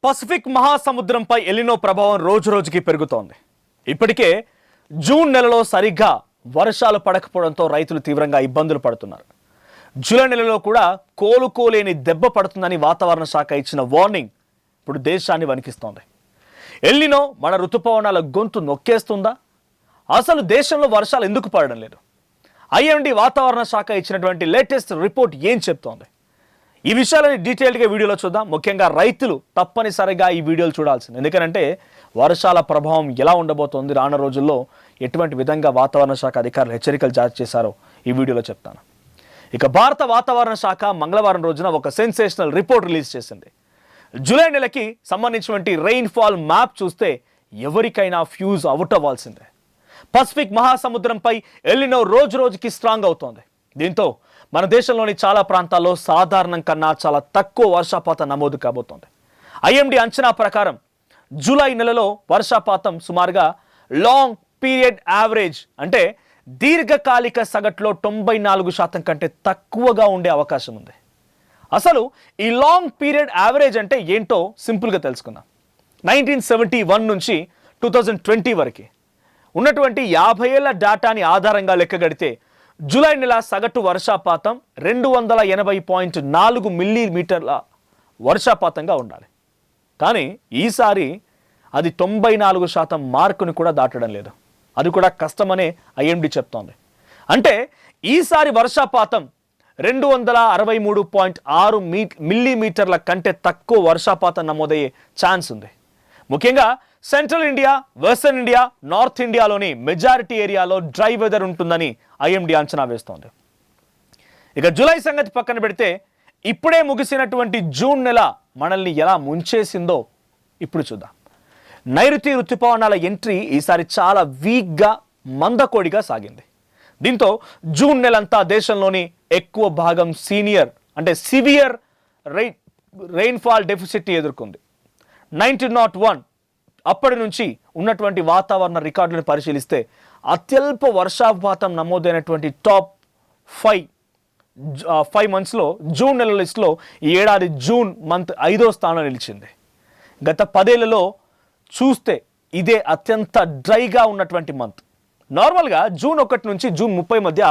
Pacific మహాసముద్రంపై ఎలినో ప్రభావం రోజురోజుకి పెరుగుతోంది. ఇప్పటికే జూన్ నెలలో సరిగ్గా వర్షాలు పడకపోవడంతో రైతులు తీవ్రంగా ఇబ్బందులు పడుతున్నారు. జూలై నెలలో కూడా కోలుకోలేని దెబ్బ పడుతుందని వాతావరణ శాఖ ఇచ్చిన వార్నింగ్ ఇప్పుడు దేశాన్ని వణికిస్తోంది. ఎలినో మన ఋతుపవనాల గొంతు నొక్కేస్తుందా? అసలు దేశంలో వర్షాలు ఎందుకు పడడం లేదు? ఐఎండీ వాతావరణ శాఖ ఇచ్చినటువంటి లేటెస్ట్ రిపోర్ట్ ఏం చెప్తోంది? ఈ విషయాలని డీటెయిల్డ్గా వీడియోలో చూద్దాం. ముఖ్యంగా రైతులు తప్పనిసరిగా ఈ వీడియోలు చూడాల్సింది. ఎందుకంటే వర్షాల ప్రభావం ఎలా ఉండబోతోంది, రానున్న రోజుల్లో ఎటువంటి విధంగా వాతావరణ శాఖ అధికారులు హెచ్చరికలు జారీ చేశారో ఈ వీడియోలో చెప్తాను. ఇక భారత వాతావరణ శాఖ మంగళవారం రోజున ఒక సెన్సేషనల్ రిపోర్ట్ రిలీజ్ చేసింది. జూలై నెలకి సంబంధించినటువంటి రెయిన్ఫాల్ మ్యాప్ చూస్తే ఎవరికైనా ఫ్యూజ్ అవుట్ అవ్వాల్సిందే. పసిఫిక్ మహాసముద్రంపై ఎలినో రోజు రోజుకి స్ట్రాంగ్ అవుతోంది. దీంతో మన దేశంలోని చాలా ప్రాంతాల్లో సాధారణం కన్నా చాలా తక్కువ వర్షపాతం నమోదు కాబోతోంది. ఐఎండీ అంచనా ప్రకారం జూలై నెలలో వర్షపాతం సుమారుగా లాంగ్ పీరియడ్ యావరేజ్ అంటే దీర్ఘకాలిక సగటులో 94% కంటే తక్కువగా ఉండే అవకాశం ఉంది. అసలు ఈ లాంగ్ పీరియడ్ యావరేజ్ అంటే ఏంటో సింపుల్గా తెలుసుకుందాం. 1971 నుంచి 2020 వరకు ఉన్నటువంటి 50 ఏళ్ల డేటాని ఆధారంగా లెక్కగడితే జూలై నెల సగటు వర్షపాతం 280.4 మిల్లీమీటర్ల వర్షపాతంగా ఉండాలి. కానీ ఈసారి అది 94% మార్కుని కూడా దాటడం లేదు. అది కూడా కష్టమనే ఐఎండీ చెప్తోంది. అంటే ఈసారి వర్షపాతం 263.6 మిల్లీమీటర్ల కంటే తక్కువ వర్షపాతం నమోదయ్యే ఛాన్స్ ఉంది. ముఖ్యంగా central India, western India, north ఇండియాలోని మెజారిటీ ఏరియాలో డ్రై వెదర్ ఉంటుందని ఐఎండీ అంచనా వేస్తోంది. ఇక జూలై సంగతి పక్కన పెడితే ఇప్పుడే ముగిసినటువంటి జూన్ నెల మనల్ని ఎలా ముంచేసిందో ఇప్పుడు చూద్దాం. నైరుతి ఋతుపవనాల ఎంట్రీ ఈసారి చాలా వీక్గా మందకోడిగా సాగింది. దీంతో జూన్ నెలంతా దేశంలోని ఎక్కువ భాగం సివియర్ రెయిన్ఫాల్ డెఫిసిట్ని ఎదుర్కొంది. 1901 అప్పటి నుంచి ఉన్నటువంటి వాతావరణ రికార్డులను పరిశీలిస్తే అత్యల్ప వర్షపాతం నమోదైనటువంటి టాప్ 5 మంత్స్లో జూన్ నెల లిస్టులో ఈ ఏడాది జూన్ మంత్ 5వ స్థానంలో నిలిచింది. గత 10 ఏళ్లలో చూస్తే ఇదే అత్యంత డ్రైగా ఉన్నటువంటి మంత్. నార్మల్గా జూన్ 1 నుంచి జూన్ 30 మధ్య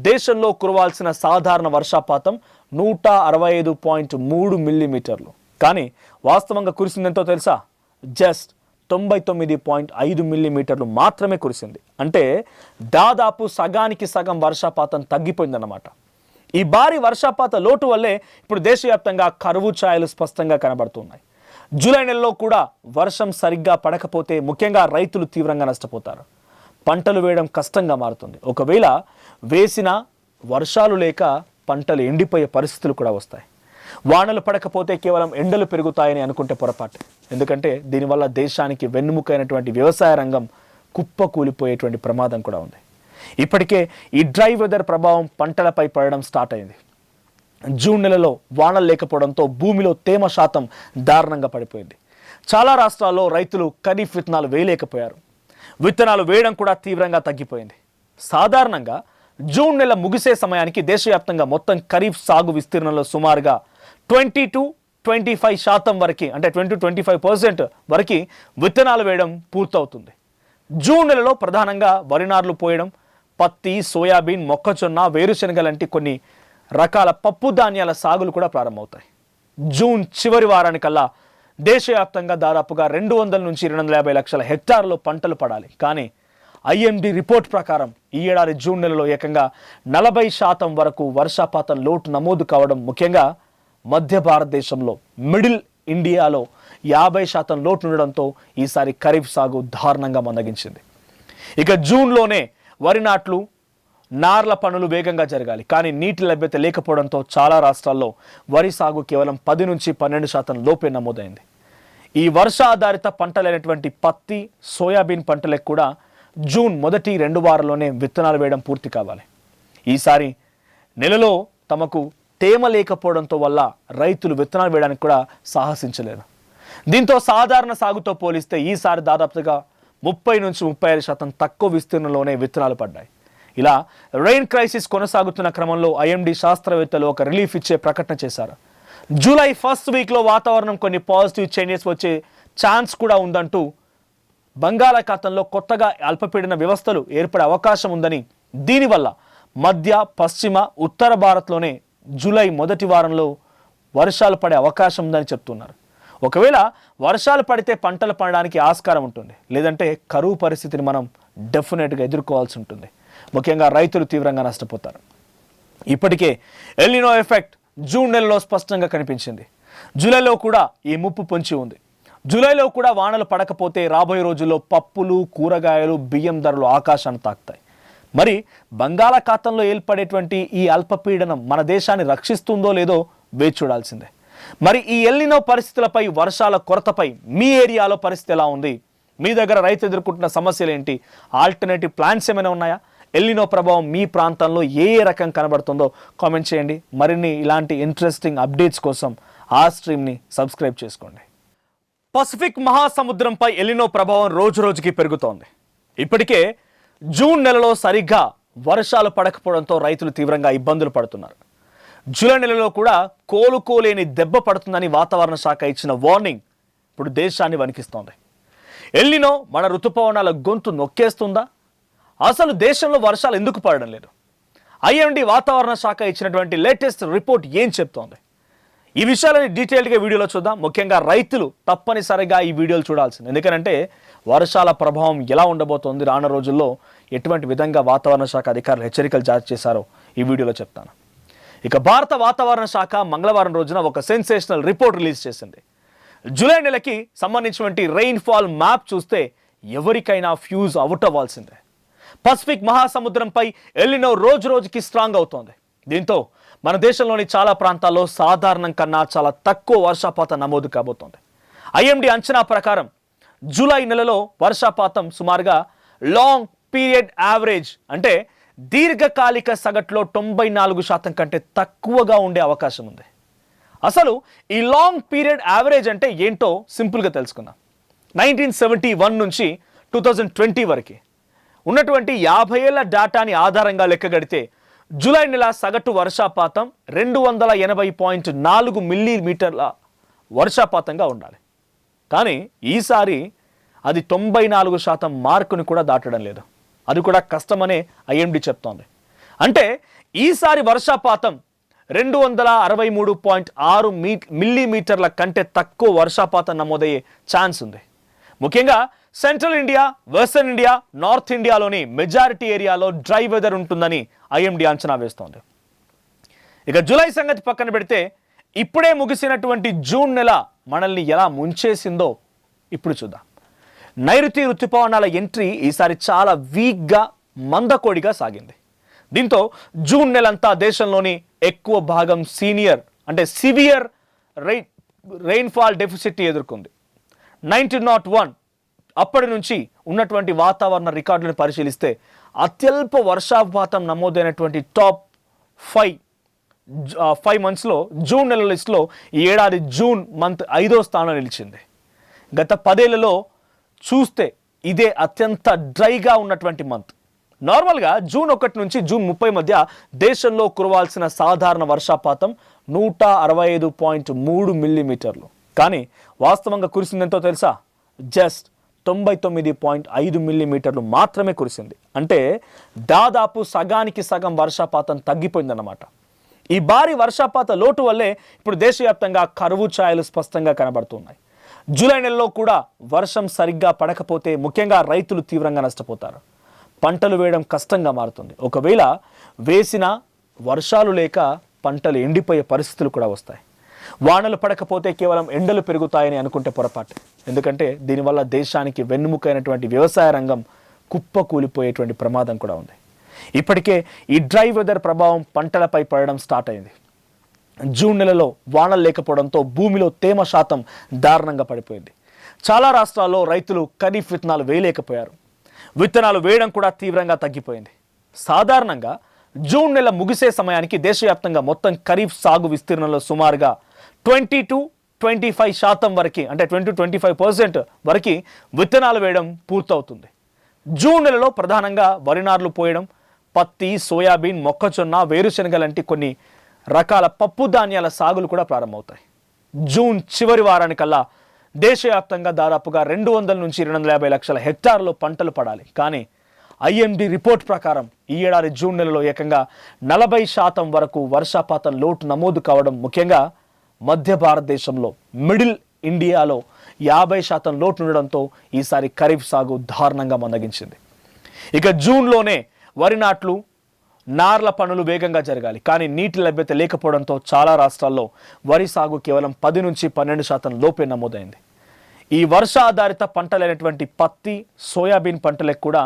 దేశంలో కురవాల్సిన సాధారణ వర్షపాతం 165.3 మిల్లీమీటర్లు. కానీ వాస్తవంగా కురిసిందెంతో తెలుసా? జస్ట్ 99.5 మిల్లీమీటర్లు మాత్రమే కురిసింది. అంటే దాదాపు సగానికి సగం వర్షపాతం తగ్గిపోయిందన్నమాట. ఈ భారీ వర్షపాత లోటు వల్లే ఇప్పుడు దేశవ్యాప్తంగా కరువు ఛాయలు స్పష్టంగా కనబడుతున్నాయి. జూలై నెలలో కూడా వర్షం సరిగ్గా పడకపోతే ముఖ్యంగా రైతులు తీవ్రంగా నష్టపోతారు. పంటలు వేయడం కష్టంగా మారుతుంది. ఒకవేళ వేసిన వర్షాలు లేక పంటలు ఎండిపోయే పరిస్థితులు కూడా వస్తాయి. వానలు పడకపోతే కేవలం ఎండలు పెరుగుతాయని అనుకుంటే పొరపాటు. ఎందుకంటే దీనివల్ల దేశానికి వెన్నుముకైనటువంటి వ్యవసాయ రంగం కుప్పకూలిపోయేటువంటి ప్రమాదం కూడా ఉంది. ఇప్పటికే ఈ డ్రై వెదర్ ప్రభావం పంటలపై పడడం స్టార్ట్ అయింది. జూన్ నెలలో వానలు లేకపోవడంతో భూమిలో తేమ శాతం దారుణంగా పడిపోయింది. చాలా రాష్ట్రాల్లో రైతులు ఖరీఫ్ విత్తనాలు వేయలేకపోయారు. విత్తనాలు వేయడం కూడా తీవ్రంగా తగ్గిపోయింది. సాధారణంగా జూన్ నెల ముగిసే సమయానికి దేశవ్యాప్తంగా మొత్తం ఖరీఫ్ సాగు విస్తీర్ణంలో సుమారుగా 20-25% వరకు అంటే 20-25% వరకు విత్తనాలు వేయడం పూర్తవుతుంది. జూన్ నెలలో ప్రధానంగా వరి నార్లు పోయడం, పత్తి, సోయాబీన్, మొక్కజొన్న, వేరుశనగ లాంటి కొన్ని రకాల పప్పు ధాన్యాల సాగులు కూడా ప్రారంభమవుతాయి. జూన్ చివరి వారానికల్లా దేశవ్యాప్తంగా దాదాపుగా 200 నుంచి 250 లక్షల హెక్టార్లు పంటలు పడాలి. కానీ ఐఎండీ రిపోర్ట్ ప్రకారం ఈ ఏడాది జూన్ నెలలో ఏకంగా 40% వరకు వర్షపాతం లోటు నమోదు కావడం, ముఖ్యంగా మధ్య భారతదేశంలో మిడిల్ ఇండియాలో 50% లోటు ఉండడంతో ఈసారి ఖరీఫ్ సాగు దారుణంగా మందగించింది. ఇక జూన్లోనే వరి నాట్లు, నార్ల పనులు వేగంగా జరగాలి. కానీ నీటి లభ్యత లేకపోవడంతో చాలా రాష్ట్రాల్లో వరి సాగు కేవలం 10 నుంచి 12% లోపే నమోదైంది. ఈ వర్షాధారిత పంటలైనటువంటి పత్తి, సోయాబీన్ పంటలకు కూడా జూన్ మొదటి 2 వారాల్లోనే విత్తనాలు వేయడం పూర్తి కావాలి. ఈసారి నెలలో తమకు తేమ లేకపోవడంతో వల్ల రైతులు విత్తనాలు వేయడానికి కూడా సాహసించలేరు. దీంతో సాధారణ సాగుతో పోలిస్తే ఈసారి దాదాపుగా 30 నుంచి 35% తక్కువ విస్తీర్ణంలోనే విత్తనాలు పడ్డాయి. ఇలా రెయిన్ క్రైసిస్ కొనసాగుతున్న క్రమంలో ఐఎండీ శాస్త్రవేత్తలు ఒక రిలీఫ్ ఇచ్చే ప్రకటన చేశారు. జూలై ఫస్ట్ వీక్లో వాతావరణం కొన్ని పాజిటివ్ చేంజెస్ వచ్చే ఛాన్స్ కూడా ఉందంటూ బంగాళాఖాతంలో కొత్తగా అల్పపీడన వ్యవస్థలు ఏర్పడే అవకాశం ఉందని, దీనివల్ల మధ్య పశ్చిమ ఉత్తర భారత్లోనే జూలై మొదటి వారంలో వర్షాలు పడే అవకాశం ఉందని చెప్తున్నారు. ఒకవేళ వర్షాలు పడితే పంటలు పండడానికి ఆస్కారం ఉంటుంది, లేదంటే కరువు పరిస్థితిని మనం డెఫినెట్గా ఎదుర్కోవాల్సి ఉంటుంది. ముఖ్యంగా రైతులు తీవ్రంగా నష్టపోతారు. ఇప్పటికే ఎల్నినో ఎఫెక్ట్ జూన్ నెలలో స్పష్టంగా కనిపించింది. జూలైలో కూడా ఈ ముప్పు పొంచి ఉంది. జూలైలో కూడా వానలు పడకపోతే రాబోయే రోజుల్లో పప్పులు, కూరగాయలు, బియ్యం ధరలు ఆకాశాన్ని తాకుతాయి. మరి బంగాళాఖాతంలో ఏర్పడేటువంటి ఈ అల్పపీడనం మన దేశాన్ని రక్షిస్తుందో లేదో వేచి చూడాల్సిందే. మరి ఈ ఎల్నినో పరిస్థితులపై, వర్షాల కొరతపై మీ ఏరియాలో పరిస్థితి ఎలా ఉంది? మీ దగ్గర రైతు ఎదుర్కొంటున్న సమస్యలు ఏంటి? ఆల్టర్నేటివ్ ప్లాన్స్ ఏమైనా ఉన్నాయా? ఎల్నినో ప్రభావం మీ ప్రాంతంలో ఏ రకం కనబడుతుందో కామెంట్ చేయండి. మరిన్ని ఇలాంటి ఇంట్రెస్టింగ్ అప్డేట్స్ కోసం ఆ స్ట్రీమ్ని సబ్స్క్రైబ్ చేసుకోండి. పసిఫిక్ మహాసముద్రంపై ఎల్నినో ప్రభావం రోజు రోజుకి పెరుగుతోంది. ఇప్పటికే జూన్ నెలలో సరిగ్గా వర్షాలు పడకపోవడంతో రైతులు తీవ్రంగా ఇబ్బందులు పడుతున్నారు. జూలై నెలలో కూడా కోలుకోలేని దెబ్బ పడుతుందని వాతావరణ శాఖ ఇచ్చిన వార్నింగ్ ఇప్పుడు దేశాన్ని వణికిస్తోంది. ఎల్నినో మన ఋతుపవనాల గొంతు నొక్కేస్తుందా? అసలు దేశంలో వర్షాలు ఎందుకు పడడం లేదు? ఐఎండీ వాతావరణ శాఖ ఇచ్చినటువంటి లేటెస్ట్ రిపోర్ట్ ఏం చెప్తోంది? ఈ విషయాలని డీటెయిల్డ్గా వీడియోలో చూద్దాం. ముఖ్యంగా రైతులు తప్పనిసరిగా ఈ వీడియోలు చూడాల్సింది. ఎందుకంటే వర్షాల ప్రభావం ఎలా ఉండబోతోంది, రానున్న రోజుల్లో ఎటువంటి విధంగా వాతావరణ శాఖ అధికారులు హెచ్చరికలు జారీ చేశారో ఈ వీడియోలో చెప్తాను. ఇక భారత వాతావరణ శాఖ మంగళవారం రోజున ఒక సెన్సేషనల్ రిపోర్ట్ రిలీజ్ చేసింది. జూలై నెలకి సంబంధించినటువంటి రెయిన్ఫాల్ మ్యాప్ చూస్తే ఎవరికైనా ఫ్యూజ్ అవుట్ అవ్వాల్సిందే. పసిఫిక్ మహాసముద్రంపై ఎల్నినో రోజు రోజుకి స్ట్రాంగ్ అవుతోంది. దీంతో మన దేశంలోని చాలా ప్రాంతాల్లో సాధారణం కన్నా చాలా తక్కువ వర్షపాతం నమోదు కాబోతోంది. ఐఎండీ అంచనా ప్రకారం జూలై నెలలో వర్షపాతం సుమారుగా లాంగ్ పీరియడ్ యావరేజ్ అంటే దీర్ఘకాలిక సగటులో 94% కంటే తక్కువగా ఉండే అవకాశం ఉంది. అసలు ఈ లాంగ్ పీరియడ్ యావరేజ్ అంటే ఏంటో సింపుల్గా తెలుసుకుందాం. 1971 నుంచి 2020 వరకు ఉన్నటువంటి 50 ఏళ్ల డేటాని ఆధారంగా లెక్కగడితే జూలై నెల సగటు వర్షపాతం 280.4 మిల్లీమీటర్ల వర్షపాతంగా ఉండాలి. కానీ ఈసారి అది 94% మార్కుని కూడా దాటడం లేదు. అది కూడా కష్టమనే ఐఎండీ చెప్తోంది. అంటే ఈసారి వర్షపాతం 263.6 మిల్లీమీటర్ల కంటే తక్కువ వర్షపాతం నమోదయ్యే ఛాన్స్ ఉంది. ముఖ్యంగా central India, western India, north ఇండియాలోని మెజారిటీ ఏరియాలో డ్రై వెదర్ ఉంటుందని ఐఎండీ అంచనా వేస్తోంది. ఇక జూలై సంగతి పక్కన పెడితే ఇప్పుడే ముగిసినటువంటి జూన్ నెల మనల్ని ఎలా ముంచేసిందో ఇప్పుడు చూద్దాం. నైరుతి ఋతుపవనాల ఎంట్రీ ఈసారి చాలా వీక్గా, మందకోడిగా సాగింది. దీంతో జూన్ నెలంతా దేశంలోని ఎక్కువ భాగం సివియర్ రెయిన్ఫాల్ డెఫిసిట్ని ఎదుర్కొంది. 1901 అప్పటి నుంచి ఉన్నటువంటి వాతావరణ రికార్డులను పరిశీలిస్తే అత్యల్ప వర్షపాతం నమోదైనటువంటి టాప్ 5 మంత్స్లో జూన్ నెల లిస్టులో ఈ ఏడాది జూన్ మంత్ 5వ స్థానం నిలిచింది. గత 10 ఏళ్లలో చూస్తే ఇదే అత్యంత డ్రైగా ఉన్నటువంటి మంత్. నార్మల్గా జూన్ 1 నుంచి జూన్ 30 మధ్య దేశంలో కురవాల్సిన సాధారణ వర్షపాతం 165.3 మిల్లీమీటర్లు. కానీ వాస్తవంగా కురిసిందెంతో తెలుసా? జస్ట్ 99.5 మిల్లీమీటర్లు మాత్రమే కురిసింది. అంటే దాదాపు సగానికి సగం వర్షపాతం తగ్గిపోయిందన్నమాట. ఈ భారీ వర్షపాత లోటు వల్లే ఇప్పుడు దేశవ్యాప్తంగా కరువు ఛాయలు స్పష్టంగా కనబడుతున్నాయి. జూలై నెలలో కూడా వర్షం సరిగ్గా పడకపోతే ముఖ్యంగా రైతులు తీవ్రంగా నష్టపోతారు. పంటలు వేయడం కష్టంగా మారుతుంది. ఒకవేళ వేసిన వర్షాలు లేక పంటలు ఎండిపోయే పరిస్థితులు కూడా వస్తాయి. వానలు పడకపోతే కేవలం ఎండలు పెరుగుతాయని అనుకుంటే పొరపాటు. ఎందుకంటే దీనివల్ల దేశానికి వెన్నుముకైనటువంటి వ్యవసాయ రంగం కుప్పకూలిపోయేటువంటి ప్రమాదం కూడా ఉంది. ఇప్పటికే ఈ డ్రై వెదర్ ప్రభావం పంటలపై పడడం స్టార్ట్ అయింది. జూన్ నెలలో వానలు లేకపోవడంతో భూమిలో తేమ శాతం దారుణంగా పడిపోయింది. చాలా రాష్ట్రాల్లో రైతులు ఖరీఫ్ విత్తనాలు వేయలేకపోయారు. విత్తనాలు వేయడం కూడా తీవ్రంగా తగ్గిపోయింది. సాధారణంగా జూన్ నెల ముగిసే సమయానికి దేశవ్యాప్తంగా మొత్తం ఖరీఫ్ సాగు విస్తీర్ణంలో సుమారుగా 20-25% వరకు, అంటే 20-25% వరకు విత్తనాలు వేయడం పూర్తవుతుంది. జూన్ నెలలో ప్రధానంగా వరి నార్లు పోయడం, పత్తి, సోయాబీన్, మొక్కజొన్న, వేరుశనగ లాంటి కొన్ని రకాల పప్పు ధాన్యాల సాగులు కూడా ప్రారంభమవుతాయి. జూన్ చివరి వారానికల్లా దేశవ్యాప్తంగా దాదాపుగా 200 నుంచి 250 లక్షల హెక్టార్లో పంటలు పడాలి. కానీ IMD రిపోర్ట్ ప్రకారం ఈ ఏడాది జూన్ నెలలో ఏకంగా 40% వరకు వర్షపాతం లోటు నమోదు కావడం, ముఖ్యంగా మధ్య భారతదేశంలో మిడిల్ ఇండియాలో 50% లోటు ఉండడంతో ఈసారి ఖరీఫ్ సాగు దారుణంగా మందగించింది. ఇక జూన్లోనే వరి నాట్లు, నార్ల పనులు వేగంగా జరగాలి. కానీ నీటి లభ్యత లేకపోవడంతో చాలా రాష్ట్రాల్లో వరి సాగు కేవలం 10 నుంచి 12% లోపే నమోదైంది. ఈ వర్ష ఆధారిత పంటలైనటువంటి పత్తి, సోయాబీన్ పంటలకు కూడా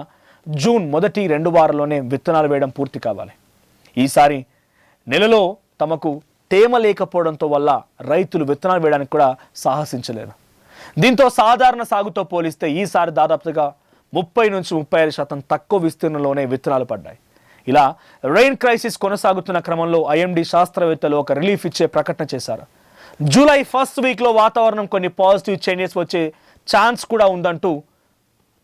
జూన్ మొదటి 2 వారాల్లోనే విత్తనాలు వేయడం పూర్తి కావాలి. ఈసారి నెలలో తమకు తేమ లేకపోవడంతో వల్ల రైతులు విత్తనాలు వేయడానికి కూడా సాహసించలేరు. దీంతో సాధారణ సాగుతో పోలిస్తే ఈసారి దాదాపుగా 30 నుంచి 35% తక్కువ విస్తీర్ణంలోనే విత్తనాలు పడ్డాయి. ఇలా రెయిన్ క్రైసిస్ కొనసాగుతున్న క్రమంలో IMD శాస్త్రవేత్తలు ఒక రిలీఫ్ ఇచ్చే ప్రకటన చేశారు. జూలై ఫస్ట్ వీక్లో వాతావరణం కొన్ని పాజిటివ్ చేంజెస్ వచ్చే ఛాన్స్ కూడా ఉందంటూ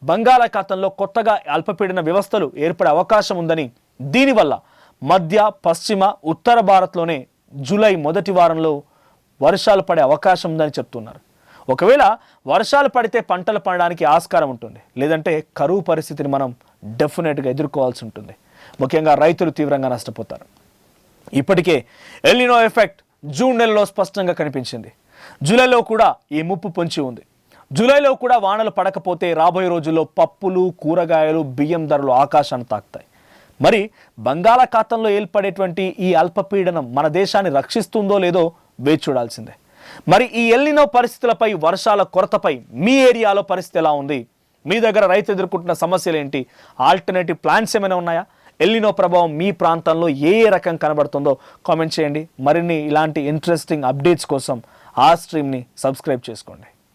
బంగాళాఖాతంలో కొత్తగా అల్పపీడన వ్యవస్థలు ఏర్పడే అవకాశం ఉందని, దీనివల్ల మధ్య, పశ్చిమ, ఉత్తర భారత్లోనే జూలై మొదటి వారంలో వర్షాలు పడే అవకాశం ఉందని చెప్తున్నారు. ఒకవేళ వర్షాలు పడితే పంటలు పండడానికి ఆస్కారం ఉంటుంది, లేదంటే కరువు పరిస్థితిని మనం డెఫినెట్గా ఎదుర్కోవాల్సి ఉంటుంది. ముఖ్యంగా రైతులు తీవ్రంగా నష్టపోతారు. ఇప్పటికే ఎల్నినో ఎఫెక్ట్ జూన్ నెలలో స్పష్టంగా కనిపించింది. జూలైలో కూడా ఈ ముప్పు పొంచి ఉంది. జూలైలో కూడా వానలు పడకపోతే రాబోయే రోజుల్లో పప్పులు, కూరగాయలు, బియ్యం ధరలు ఆకాశాన్ని తాకుతాయి. మరి బంగాళాఖాతంలో ఏర్పడేటువంటి ఈ అల్పపీడనం మన దేశాన్ని రక్షిస్తుందో లేదో వేచి చూడాల్సిందే. మరి ఈ ఎల్నినో పరిస్థితులపై, వర్షాల కొరతపై మీ ఏరియాలో పరిస్థితి ఎలా ఉంది? మీ దగ్గర రైతు ఎదుర్కొంటున్న సమస్యలు ఏంటి? ఆల్టర్నేటివ్ ప్లాన్స్ ఏమైనా ఉన్నాయా? ఎల్నినో ప్రభావం మీ ప్రాంతంలో ఏ రకం కనబడుతుందో కామెంట్ చేయండి. మరిన్ని ఇలాంటి ఇంట్రెస్టింగ్ అప్డేట్స్ కోసం ఆ స్ట్రీమ్ని సబ్స్క్రైబ్ చేసుకోండి.